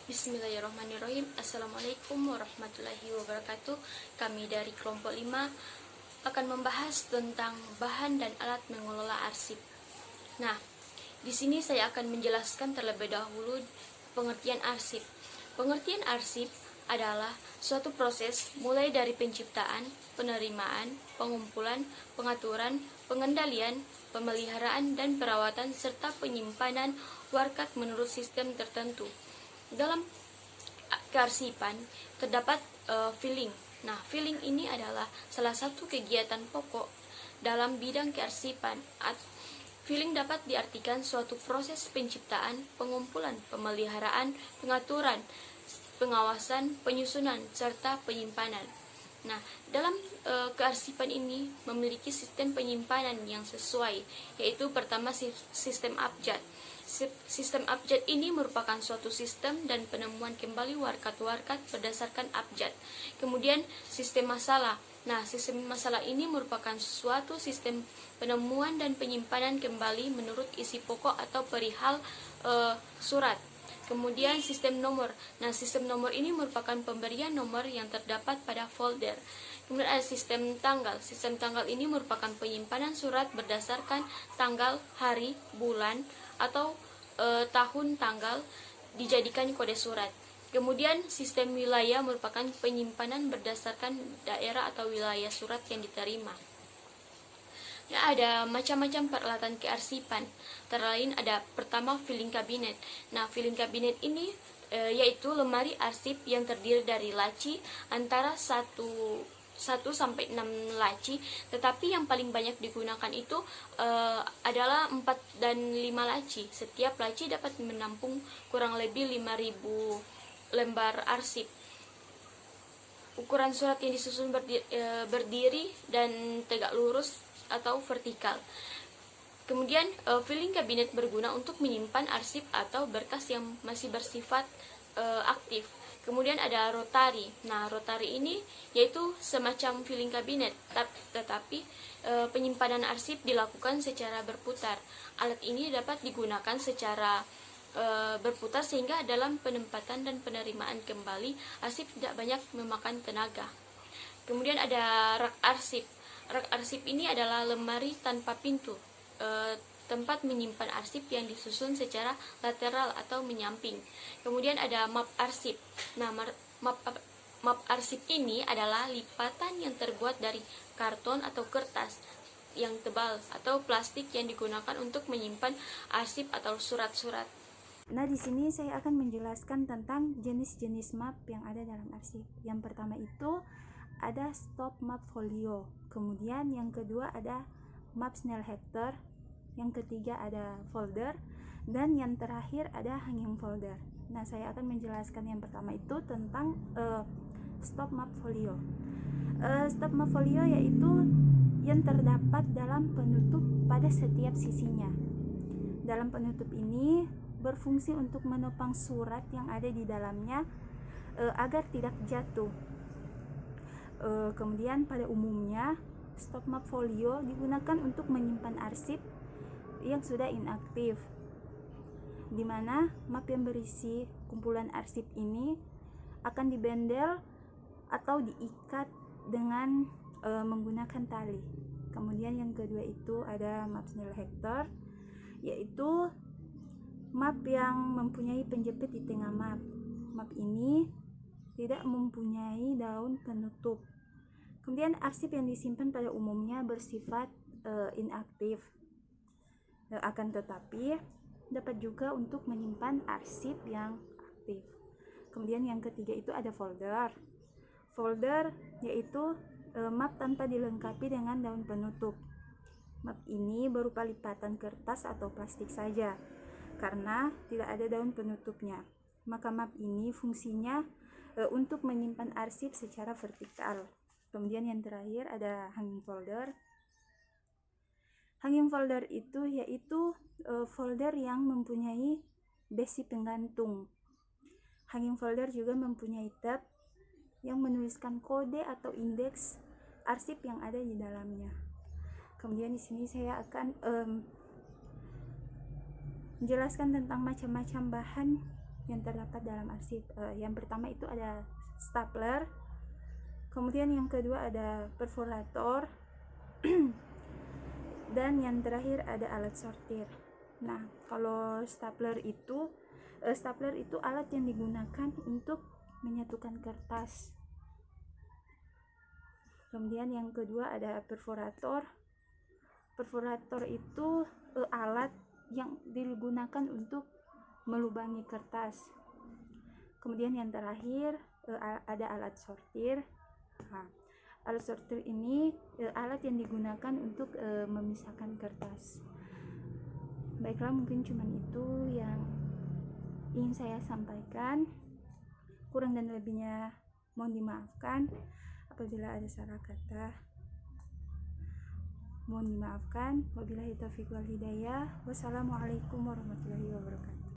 Bismillahirrahmanirrahim. Assalamualaikum warahmatullahi wabarakatuh. Kami dari kelompok 5 akan membahas tentang bahan dan alat mengelola arsip. Nah, di sini saya akan menjelaskan terlebih dahulu pengertian arsip. Pengertian arsip adalah suatu proses mulai dari penciptaan, penerimaan, pengumpulan, pengaturan, pengendalian, pemeliharaan, dan perawatan serta penyimpanan warkat menurut sistem tertentu. Dalam kearsipan terdapat filing. Nah, filing ini adalah salah satu kegiatan pokok dalam bidang kearsipan. Filing dapat diartikan suatu proses penciptaan, pengumpulan, pemeliharaan, pengaturan, pengawasan, penyusunan, serta penyimpanan. Nah, dalam kearsipan ini memiliki sistem penyimpanan yang sesuai, yaitu pertama sistem abjad. Sistem abjad ini merupakan suatu sistem dan penemuan kembali warkat-warkat berdasarkan abjad. Kemudian sistem masalah. Nah, sistem masalah ini merupakan suatu sistem penemuan dan penyimpanan kembali menurut isi pokok atau perihal surat. Kemudian sistem nomor. Nah, sistem nomor ini merupakan pemberian nomor yang terdapat pada folder. Kemudian ada sistem tanggal. Sistem tanggal ini merupakan penyimpanan surat berdasarkan tanggal, hari, bulan, atau tahun tanggal dijadikan kode surat. Kemudian sistem wilayah merupakan penyimpanan berdasarkan daerah atau wilayah surat yang diterima. Ya, ada macam-macam peralatan kearsipan. Antara lain ada pertama filing cabinet. Nah, filing cabinet ini yaitu lemari arsip yang terdiri dari laci antara 1 sampai 6 laci, tetapi yang paling banyak digunakan itu adalah 4 dan 5 laci. Setiap laci dapat menampung kurang lebih 5.000 lembar arsip. Ukuran surat yang disusun berdiri dan tegak lurus atau vertikal. Kemudian filing cabinet berguna untuk menyimpan arsip atau berkas yang masih bersifat aktif. Kemudian ada rotary. Nah, rotary ini yaitu semacam filing cabinet, tetapi penyimpanan arsip dilakukan secara berputar. Alat ini dapat digunakan secara berputar sehingga dalam penempatan dan penerimaan kembali arsip tidak banyak memakan tenaga. Kemudian ada rak arsip. Rak arsip ini adalah lemari tanpa pintu, tempat menyimpan arsip yang disusun secara lateral atau menyamping. Kemudian ada map arsip. Nah, map arsip ini adalah lipatan yang terbuat dari karton atau kertas yang tebal atau plastik yang digunakan untuk menyimpan arsip atau surat-surat. Nah, di sini saya akan menjelaskan tentang jenis-jenis map yang ada dalam arsip. Yang pertama itu ada stop map folio. Kemudian yang kedua ada map Snellhefter. Yang ketiga ada folder, dan yang terakhir ada hanging folder. Nah, saya akan menjelaskan yang pertama itu tentang stop map folio. Stop map folio yaitu yang terdapat dalam penutup pada setiap sisinya. Dalam penutup ini berfungsi untuk menopang surat yang ada di dalamnya agar tidak jatuh. Kemudian pada umumnya stop map folio digunakan untuk menyimpan arsip yang sudah inaktif, di mana map yang berisi kumpulan arsip ini akan dibendel atau diikat dengan menggunakan tali. Kemudian yang kedua itu ada map Snellhefter, yaitu map yang mempunyai penjepit di tengah map. Map ini tidak mempunyai daun penutup. Kemudian arsip yang disimpan pada umumnya bersifat inaktif. Akan tetapi dapat juga untuk menyimpan arsip yang aktif. Kemudian yang ketiga itu ada folder. Folder yaitu map tanpa dilengkapi dengan daun penutup. Map ini berupa lipatan kertas atau plastik saja karena tidak ada daun penutupnya. Maka map ini fungsinya untuk menyimpan arsip secara vertikal. Kemudian yang terakhir ada hanging folder. Hanging folder itu yaitu folder yang mempunyai besi penggantung. Hanging folder juga mempunyai tab yang menuliskan kode atau indeks arsip yang ada di dalamnya. Kemudian di sini saya akan menjelaskan tentang macam-macam bahan yang terdapat dalam arsip. Yang pertama itu ada stapler, kemudian yang kedua ada perforator, dan yang terakhir ada alat sortir. Nah, kalau stapler itu alat yang digunakan untuk menyatukan kertas. Kemudian yang kedua ada perforator. Perforator itu alat yang digunakan untuk melubangi kertas. Kemudian yang terakhir ada alat sortir. Nah, alat sortir ini alat yang digunakan untuk memisahkan kertas. Baiklah, mungkin cuman itu yang ingin saya sampaikan. Kurang dan lebihnya mohon dimaafkan. Apabila ada salah kata, mohon dimaafkan. Wabillahi taufiq wal hidayah. Wassalamualaikum warahmatullahi wabarakatuh.